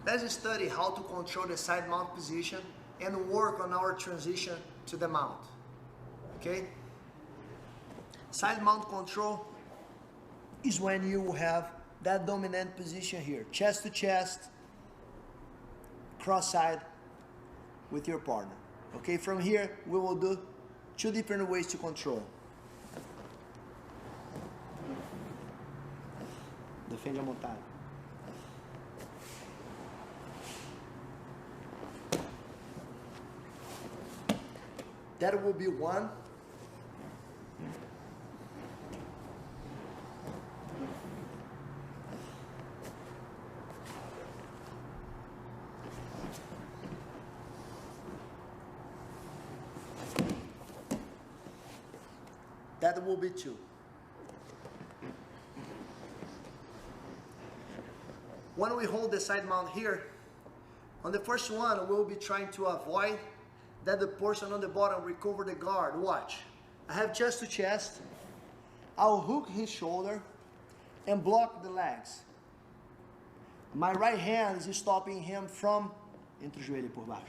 Let's study how to control the side mount position and work on our transition to the mount. Okay? Side mount control is when you have that dominant position here, chest to chest, cross-side with your partner. Okay, from here we will do two different ways to control. Defende a montada. That will be one. That will be two. When we hold the side mount here, on the first one, we'll be trying to avoid that the person on the bottom recover the guard. Watch. I have chest to chest. I'll hook his shoulder and block the legs. My right hand is stopping him from... Entre o joelho por baixo.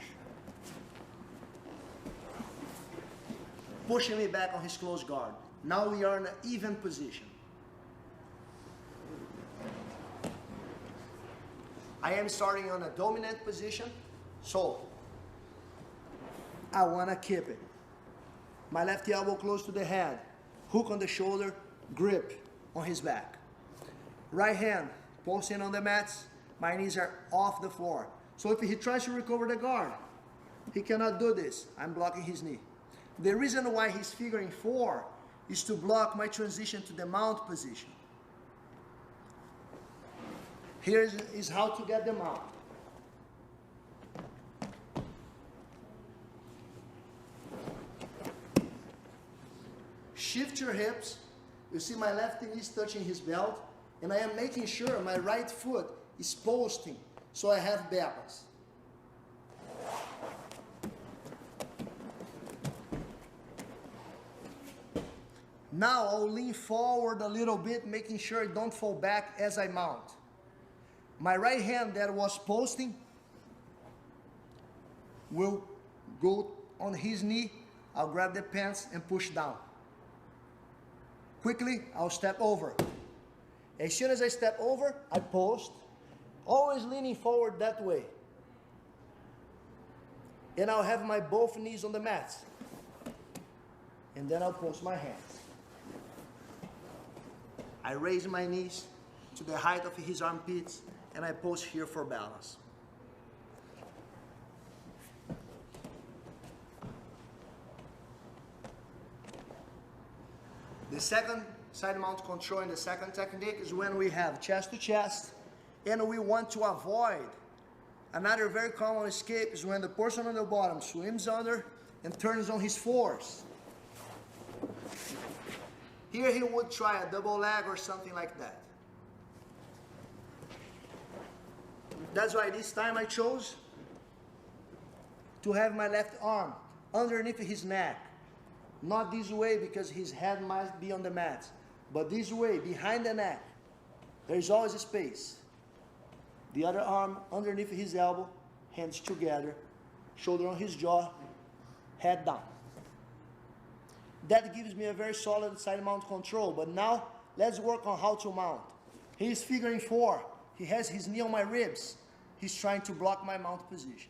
Pushing me back on his close guard. Now we are in an even position. I am starting on a dominant position, so I want to keep it. My left elbow close to the head, hook on the shoulder, grip on his back. Right hand posting on the mats, my knees are off the floor. So if he tries to recover the guard, he cannot do this. I'm blocking his knee. The reason why he's figuring 4 is to block my transition to the mount position. Here is how to get the mount. Shift your hips. You see my left knee is touching his belt, and I am making sure my right foot is posting so I have balance. Now I'll lean forward a little bit, making sure I don't fall back as I mount. My right hand that was posting will go on his knee. I'll grab the pants and push down. Quickly, I'll step over. As soon as I step over, I post, always leaning forward that way. And I'll have my both knees on the mats. And then I'll post my hands. I raise my knees to the height of his armpits and I post here for balance. The second side mount control and the second technique is when we have chest to chest and we want to avoid. Another very common escape is when the person on the bottom swims under and turns on his force. Here he would try a double leg or something like that. That's why this time I chose to have my left arm underneath his neck. Not this way because his head might be on the mat, but this way, behind the neck. There's always a space. The other arm underneath his elbow, hands together, shoulder on his jaw, head down. That gives me a very solid side mount control, but now let's work on how to mount. He's figuring 4. He has his knee on my ribs. He's trying to block my mount position.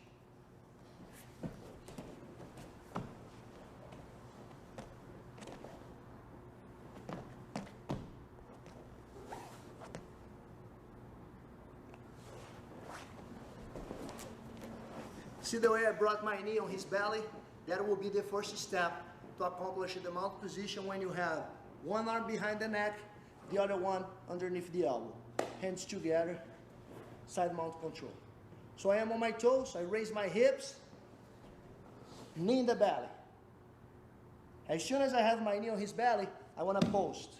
See the way I brought my knee on his belly? That will be the first step to accomplish the mount position when you have one arm behind the neck, the other one underneath the elbow. Hands together, side mount control. So I am on my toes, I raise my hips, knee in the belly. As soon as I have my knee on his belly, I want to post.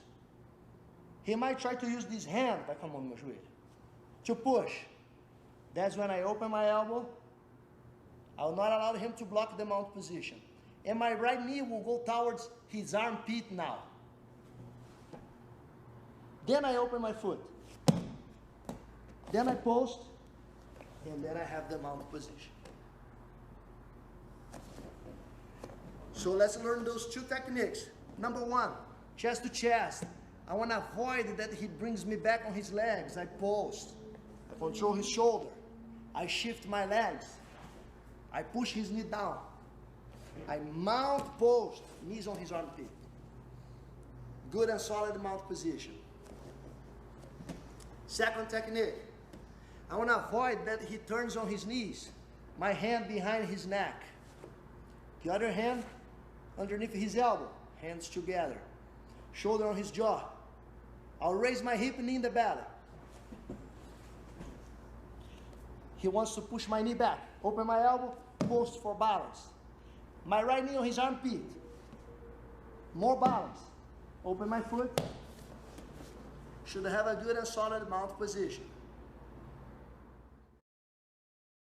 He might try to use this hand, vai com a mão no meu joelho, to push. That's when I open my elbow. I will not allow him to block the mount position. And my right knee will go towards his armpit now. Then I open my foot. Then I post. and then I have the mount position. So let's learn those two techniques. Number one, chest to chest. I want to avoid that he brings me back on his legs. I post. I control his shoulder. I shift my legs. I push his knee down. I mount post, knees on his armpit. Good and solid mount position. Second technique. I want to avoid that he turns on his knees. My hand behind his neck. The other hand underneath his elbow. Hands together. Shoulder on his jaw. I'll raise my hip, knee in the belly. He wants to push my knee back. Open my elbow, post for balance. My right knee on his armpit. More balance. Open my foot. Should have a good and solid mount position.